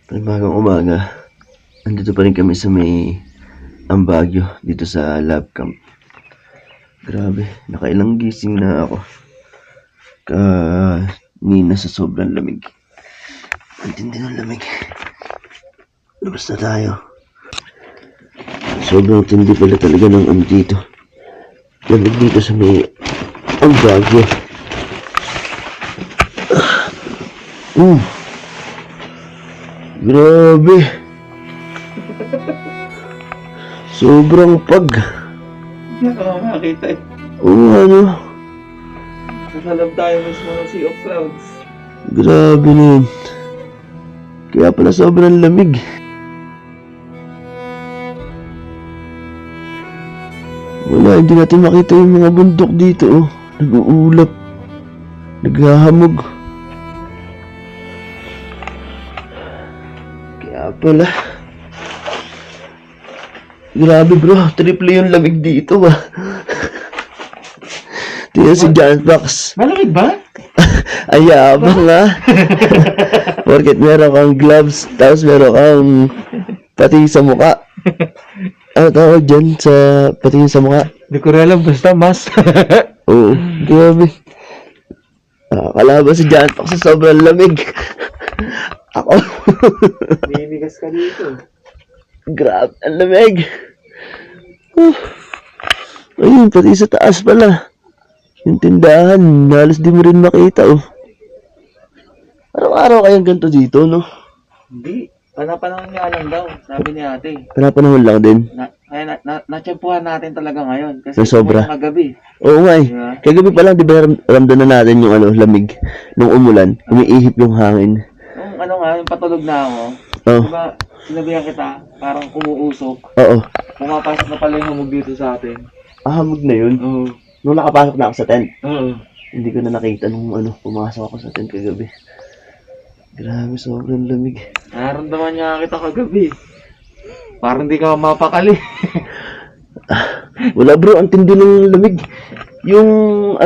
Panibagong umaga, andito pa rin kami sa may Ambagyo dito sa lab camp. Grabe, nakailang gising na ako kanina sa sobrang lamig. Ang tindi ng lamig. Labas na tayo. Sobrang tindi pala talaga ng dito. Lamig dito sa may Ambagyo. Grabe. Sobrang pag. Hindi ako makakita eh. Oo, ano? Nasalab tayo mismo ng Sea of Clouds. Grabe na yun. Kaya pala sobrang lamig. Wala, hindi natin makita yung mga bundok dito, oh. Nag-uulap. Naghahamog. Kaya pala. Grabe bro, triple yung lamig dito ba? Tingnan si John Fox. Malamig ba? Ayabang nga. Porket meron kang gloves, tapos meron kang pati sa mukha. Ano tawag dyan sa pati sa mukha? Hindi ko rin alam, basta mas. Oo, grabe. Kalaban si John Fox sa sobrang lamig. Ako. Mimigas ka dito. Grabe, ang lamig. Ayun, pati sa taas pala. Yung tindahan, halos di mo rin makita, oh. Araw-araw kayang ganito dito, no? Hindi. Panapanahon nga lang daw, sabi ni ate. Panapanahon lang din. Natsyempuhan natin talaga ngayon. Kasi Na sobra. umulan kagabi. Oo nga eh. Diba? Kagabi pa lang, di ba ramdam na natin yung lamig. Nung umulan, umiihip yung hangin. Nung yung patulog na ako. Oh. Diba, sinabihan kita, parang umuusok. Oo. Pumapasok na pala yung hamog dito sa atin. Hamog na yun. Oo. Nung nakapasok na ako sa tent. Oo. Hindi ko na nakita nung pumasok ako sa tent kagabi. Grabe, sobrang lamig. Nararamdaman niya kita kagabi. Parang hindi ka mapakali. Wala bro, ang tindi ng lamig. Yung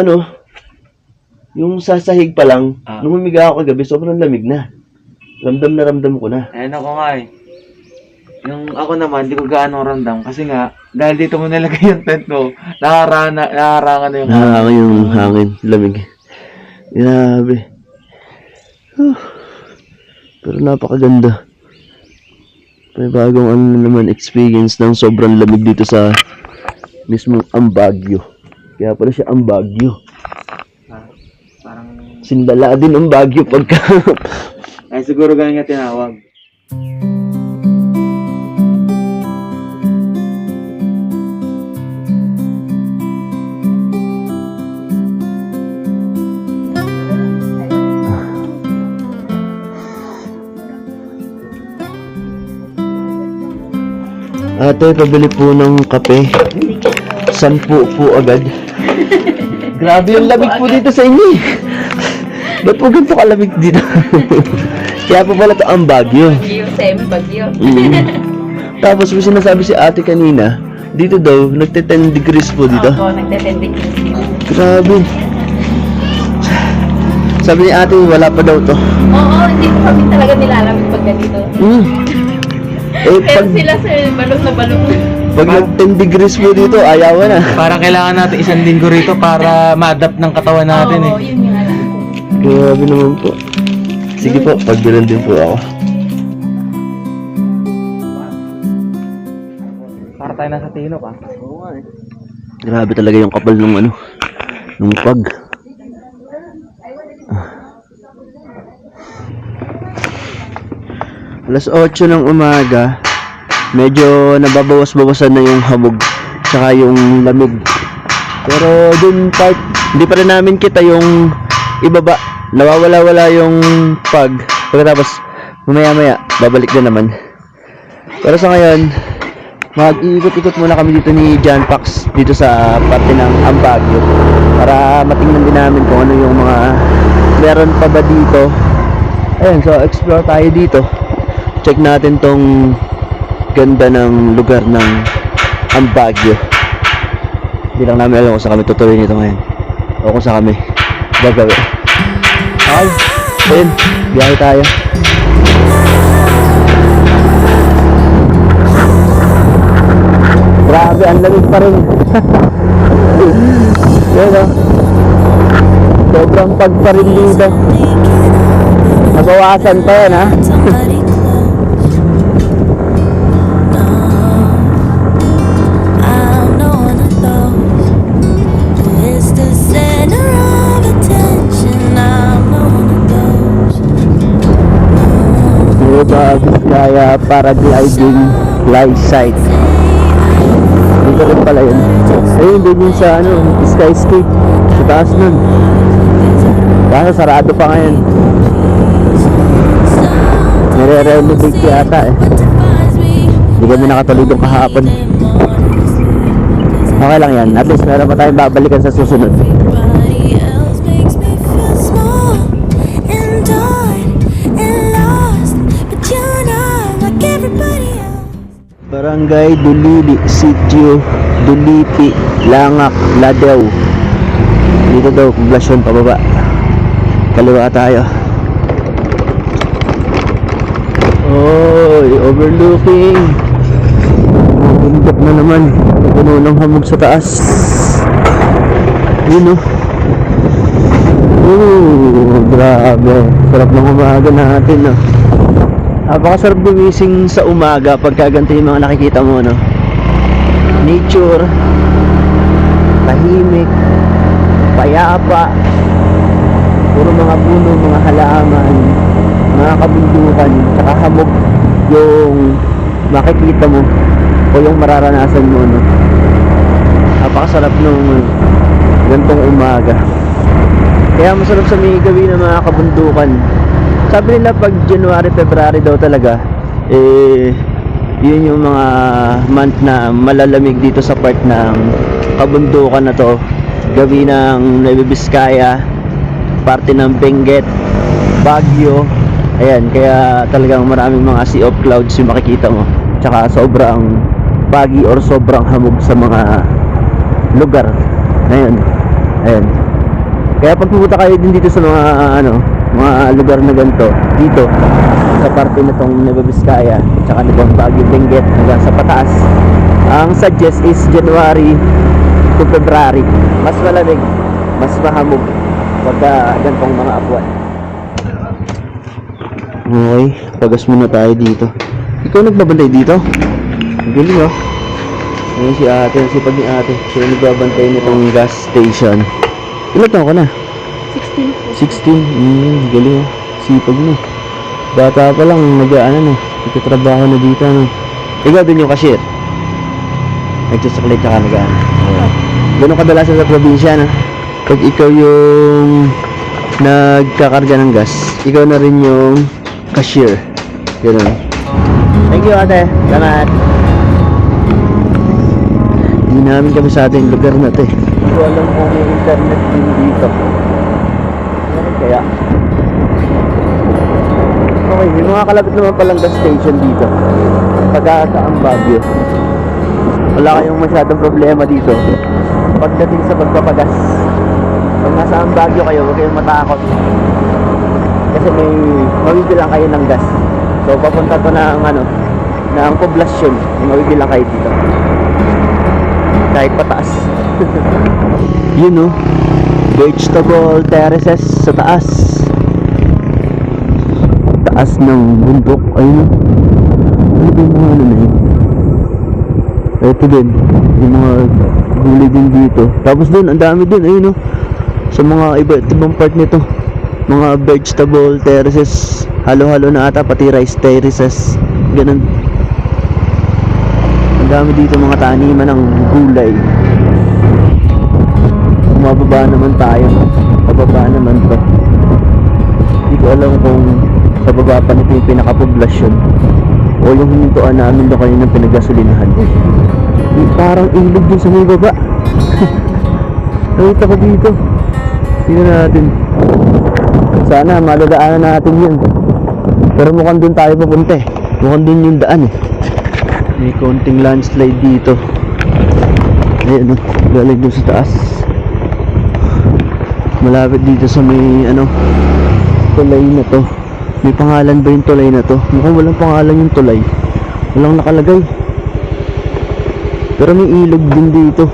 yung sasahig pa lang, nung humiga ako kagabi, sobrang lamig na. Ramdam ko na. Ayun ako nga eh. Yung ako naman, di ko gaano ramdam. Kasi nga, dahil dito mo nalagay yung tent mo, naharangan na yung hangin. Naharangan yung hangin, lamig. Grabe. Pero napakaganda. May bagong naman experience ng sobrang lamig dito sa mismong Ambagyo. Kaya pala siya Ambagyo. Parang, Sindala din ang Baguio pagka... ay siguro ganyan nga tinawag. Ate, pabili po ng kape. 10 po agad. Grabe yung lamig po dito sa inyo. Ba't po ganito kalamig dito? Kaya po pala ito ang Baguio. Bagyo, semi bagyo. Tapos may sinasabi si ate kanina, dito daw, nagte-10 degrees po dito. Opo, nagte-tending dito. Grabe. Sabi ni ate, wala pa daw to. Oo, hindi ko kami talaga nilalamig pag ganito. Eh, Pero sila sir, balong na balong. pag nag-10 degrees po dito, ayawan na. Parang kailangan natin isang linggo rito para ma-adapt ng katawan natin Oo, yun yung alam ko. Grabe naman po. Sige po, pagbilan din po ako. Para tayo nasa tino ka. Oo nga eh. Grabe talaga yung kapal nung nung pag. Alas 8 ng umaga, medyo nababawas-bawasan na yung hamog tsaka yung lamig. Pero dun part, hindi pa rin namin kita yung ibaba. Nawawala-wala yung pag. Pagkatapos, mamaya-maya, babalik na naman. Pero sa ngayon, mag-iikot-ikot muna kami dito ni John Fox dito sa parte ng Ambagyo para matingnan din namin kung ano yung mga meron pa ba dito. Ayun, so explore tayo dito. Check natin tong ganda ng lugar ng Ambagyo. Hindi lang namin alam kung saan kami tutuloy nito ngayon o kung saan kami gagawin. Okay, ayun, biyahe tayo. Grabe, ang lamig pa rin. Yan o. Sobrang pag pa rin dito. Nabawasan pa yan ha. Somebody close. No, I'm not one of those who is the center of attention. I'm not one of those. Nueva Vizcaya Paragliding Live Site. Dito rin pala yun. Ayun, din yun sa ano, Skyscape. Sa taas nun. Kaso sarado pa ngayon. Nire-renovate yata eh. Hindi kami nakatuloy doon kahapon. Okay lang yan. At least meron pa tayong babalikan sa susunod. Everybody else makes me feel small and dark and lost, but you're not like everybody else. Barangay Dulili, Sitio Duliti, Langak, Ladew. Dito daw, poblasyon pababa. Kaliwa tayo. Oy, overlooking. Bundok na naman. Puno ng hamog sa taas. Yun o. Grabe. Sarap ng umaga natin, no? Napakasarap gumising sa umaga pagka ganito yung mga nakikita mo, no? Nature, tahimik, payapa, puro mga puno, mga halaman, mga kabundukan, tsaka hamog yung makikita mo o yung mararanasan mo, no? Napakasarap nung gantong umaga. Kaya masarap sa may gawin ng mga kabundukan. Sabi nila pag January, February daw talaga, yun yung mga month na malalamig dito sa part ng kabundukan na to. Gawi ng Nueva Vizcaya, parte ng Benguet, Baguio. Ayan, kaya talagang maraming mga sea of clouds yung makikita mo. Tsaka sobrang foggy or sobrang hamog sa mga lugar na yun. Ayan. Kaya pag pupunta kayo din dito sa mga mga lugar na ganito, dito sa parte na tong Nueva Vizcaya, tsaka nitong Baguio, Benguet, hanggang sa pataas, ang suggest is January to February. Mas malamig, mas mahamog pagka gantong mga apuan. Okay, pagas muna tayo dito. Ikaw nagbabantay dito? Ang galing oh. Ngayon si ate, ang sipag ni ate. Siya nagbabantay nitong gas station. Ilan taon ka na? 16. Galing oh. Sipag mo. Bata pa lang, nag-ano na. Nagtatrabaho na dito, ano. Ikaw din yung cashier. Nagsasaklay tsaka nag-ano. Ganun kadalasan sa probinsya, no? Pag ikaw yung nagkakarga ng gas, ikaw na rin yung cashier. Ganun. Thank you, ate. Salamat. Hindi namin kami sa ating lugar na to eh. Hindi ko alam kung may internet din dito. Ano kaya? Okay, may mga kalapit naman palang gas station dito. Pagkaka ang Baguio. Wala kayong masyadong problema dito pagdating sa pagpapagas. Pag nasa ang Baguio kayo, huwag kayong matakot. Kasi may mabibilang kayo ng gas. So papunta to na ang na ang poblasyon, mabibilang kayo dito. Kahit pataas. Yun oh. Vegetable terraces sa taas. Taas ng bundok. Ayun oh. Ano ba yung mga na yun? Ito din. Yung mga gulay din dito. Tapos dun, ang dami din. Ayun oh. Sa mga iba't ibang part nito. Mga vegetable terraces. Halo-halo na ata. Pati rice terraces. Ganun. Ang dami dito mga taniman ng gulay. Mababa naman tayo. Pababa naman to. Hindi ko alam kung sa baba pa nito yung pinakapoblasyon o yung hinintuan namin doon kanina ng pinagasolinahan. Parang ilog din sa may baba. Nakita ko dito. Tingnan natin. Sana maladaanan natin yun. Pero mukhang doon tayo papunta eh. Mukhang doon yung daan eh. May konting landslide dito. Ayun, galing doon sa taas. Malapit dito sa may tulay na to. May pangalan ba yung tulay na to? Mukhang walang pangalan yung tulay. Walang nakalagay. Pero may ilog din dito.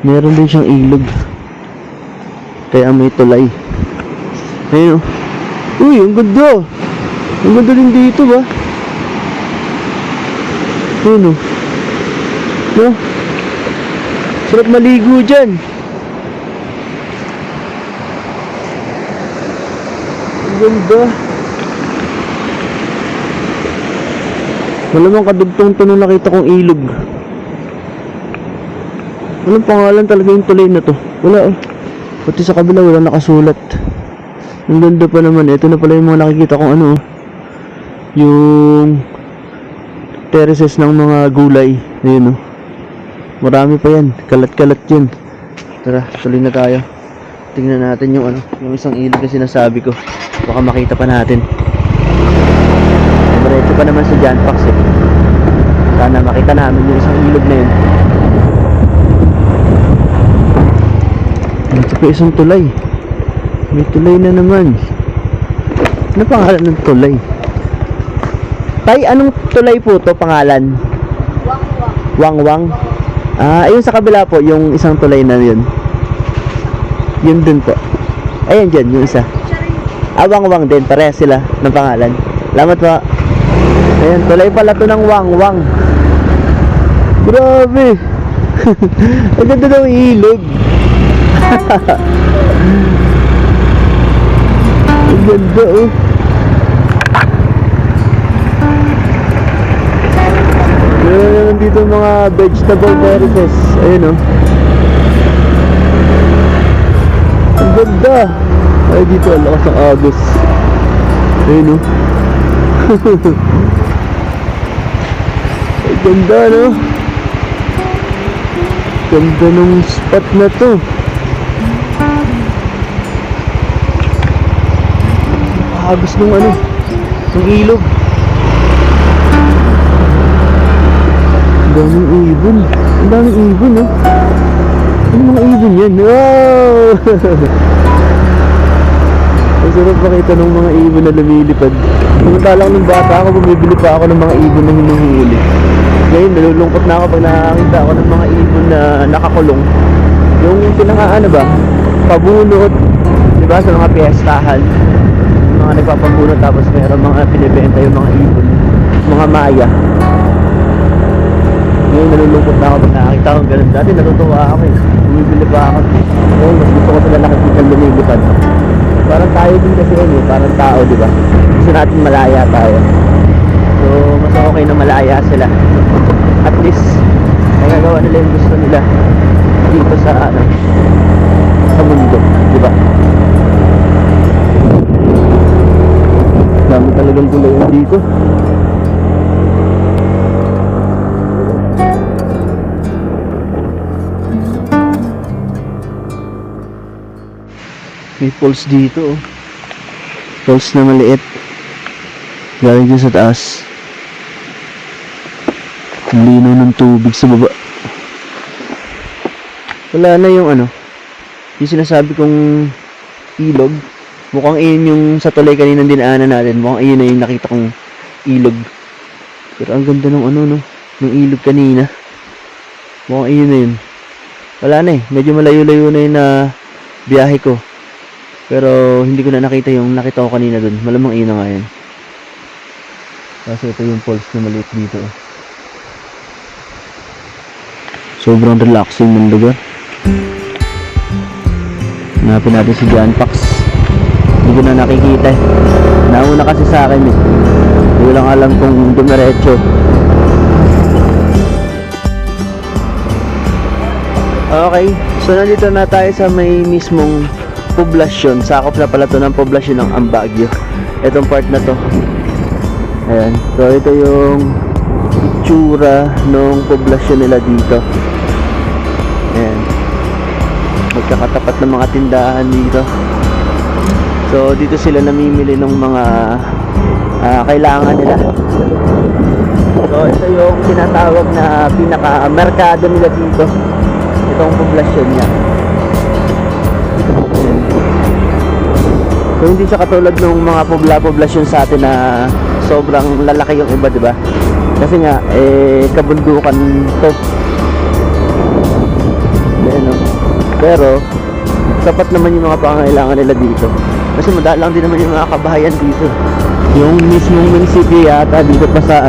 Meron din siyang ilog. Kaya may tulay. Ayun oh. Uy, ang ganda. Ang ganda din dito ba? Ayun oh. No? Sarap maligo dyan. Ang ganda. Malamang kadugtong to nung nakita kong ilog. Walang pangalan talaga yung tulay na to. Wala eh. Pati sa kabila wala nakasulat. Ang ganda pa naman. Ito na pala yung mga nakikita kong ano. Yung terraces ng mga gulay. Ayun oh. Marami pa yan. Kalat-kalat yun. Tara, tuloy na tayo. Tingnan natin yung ano, yung isang ilog na sinasabi ko. Baka makita pa natin. Diretso pa naman sa John Fox eh. Sana makita namin yung isang ilog na yun. Ito pa isang tulay. May tulay na naman. Ano pangalan ng tulay? Tay, anong tulay po to pangalan? Wang-wang. Ah, ayun sa kabila po, yung isang tulay na yun. Yun dun po. Ayan dyan, yung isa. Ah, wang-wang din. Parehas sila ng pangalan. Salamat po. Ayan, tulay pala to ng wang-wang. Grabe. Ang ganda daw yung ilog. Ang ganda oh. Meron naman dito mga vegetable terraces. Ayun oh. Ang ganda. Ay dito ang lakas ng agos. Ayun oh. Ang ganda no. Ganda nung spot na to. Agos nung ano, nung ilog. Ang daming ibon. Ang daming ibon, no? Ano mga ibon yan? Wow! Ang sarap makita ng mga ibon na lumilipad. Samantalang nung bata ako, bumibili pa ako ng mga ibon na hinuhuli. Ngayon, nalulungkot na ako pag nakakita ako ng mga ibon na nakakulong. Yung pinaka-ano ba? Pabunot. Diba? Sa mga piyestahan. Mga nagpapabunot tapos mayroon mga pinibenta yung mga ibon. Mga maya. Ngayon nalulungkot na ako pag nakakita akong ganun. Dati natutuwa ako eh. Bumibili pa ako. Ngayon mas gusto ko sila nakikita lumilipad. Parang tayo din kasi yun eh. Parang tao diba? Gusto natin malaya tayo. So mas okay na malaya sila. At least nagagawa nila yung gusto nila dito sa ano, sa mundo. Diba? Dami talagang gulayan dito. May falls dito oh. Falls na maliit. Galing dyan sa taas. Ang linaw ng tubig sa baba. Wala na yung ano, yung sinasabi kong ilog. Mukhang iyon yung sa tulay kanina dinaanan natin. Mukhang iyon na yung nakita kong ilog. Pero ang ganda ng ano no, ng ilog kanina. Mukhang iyon na yun. Wala na eh, medyo malayo-layo na yun na biyahe ko. Pero hindi ko na nakita yung nakita ko kanina dun. Malamang iyon na nga yan. Kasi ito yung falls na maliit dito. Sobrang relaxing ng lugar. Hanapin natin si John Fox. Hindi ko na nakikita eh. Nauna kasi sa akin eh. Hindi ko lang alam kung dumiretso. Okay, so nandito na tayo sa may mismong poblasyon. Sakop na pala to ng poblasyon ng Ambagyo. Itong part na to. Ayan. So ito yung itsura ng poblasyon nila dito. Ayan. Magkakatapat ng mga tindahan dito. So dito sila namimili ng mga kailangan nila. So ito yung tinatawag na pinaka-merkado nila dito. Itong poblasyon niya. So hindi siya katulad ng mga poblasyon sa atin na sobrang lalaki yung iba, 'di ba? Kasi nga, kabundukan to. Ayan, no? Pero, sapat naman yung mga pangangailangan nila dito. Kasi madalang din naman yung mga kabahayan dito. Yung mismong munisipyo yata dito pa sa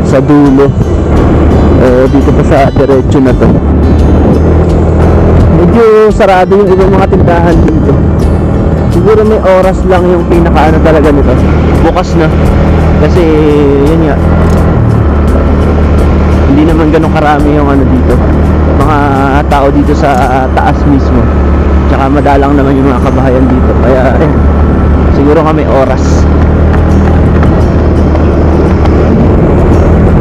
sa dulo. Dito pa sa diretso na to. Medyo sarado yung ibang mga tindahan dito. Siguro may oras lang yung pinakaano talaga nito. Bukas na. Kasi yun nga, hindi naman ganun karami yung dito. Mga tao dito sa taas mismo. Tsaka madalang naman yung mga kabahayan dito. Kaya siguro nga may oras.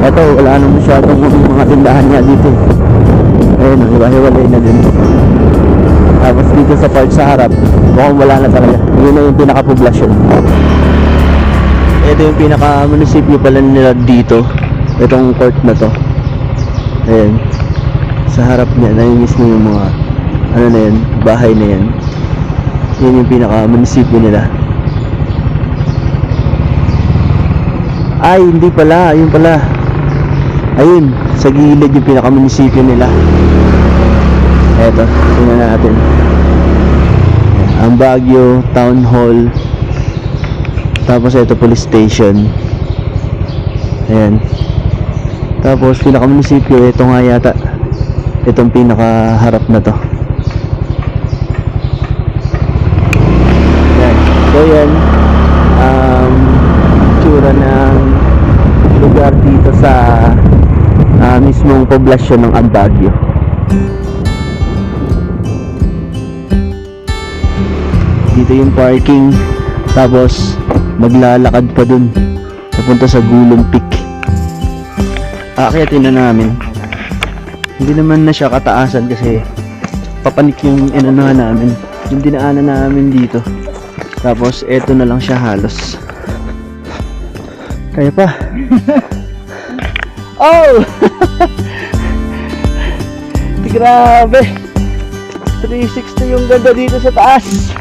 Eto, wala nang masyadong mga tindahan niya dito. Ayun, hiwa-hiwalay na din. Tapos dito sa part sa harap, mukhang wala na talaga. Yun na yung pinaka-poblasyon. Ito yung pinaka-munisipyo pala nila dito. Itong court na to. Ayan. Sa harap niya, nainis na yung mga na yan, bahay na yan. Yan yung pinaka-munisipyo nila. Ay, hindi pala. Ayun pala. Ayun, sa gilid yung pinaka-munisipyo nila. Eto, tingnan natin. Ang Baguio Town Hall. Tapos ito, police station. Ayan. Tapos pinaka-munisipyo, ito nga yata. Itong pinaka-harap na to. Ayan. So yan, tsura ng lugar dito sa mismong poblasyon ng Baguio. Dito yung parking, tapos maglalakad pa dun papunta sa Gulong Peak. Aakyatin na namin. Hindi naman na siya kataasan kasi papanik yung namin, yung dinaanan namin dito. Tapos eto na lang siya halos. Kaya pa. Oh! Grabe. 360 yung ganda dito sa taas.